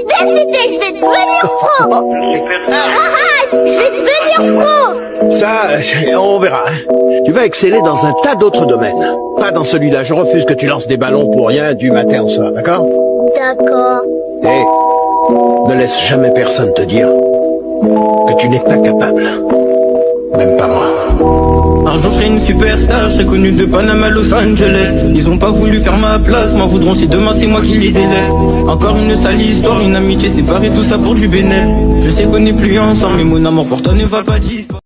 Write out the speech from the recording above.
décidé, je vais devenir pro. Je vais devenir pro. Ça, on verra. Tu vas exceller dans un tas d'autres domaines. Pas dans celui-là. Je refuse que tu lances des ballons pour rien du matin au soir, d'accord? D'accord. Et ne laisse jamais personne te dire que tu n'es pas capable. Même pas moi. Un jour je serai une superstar, je serai connu de Panama à Los Angeles. Ils ont pas voulu faire ma place, m'en voudront si demain c'est moi qui les délaisse. Encore une sale histoire, une amitié séparée, tout ça pour du bénéfice. Je sais qu'on n'est plus ensemble, mais mon amour pour toi ne va pas disparaître.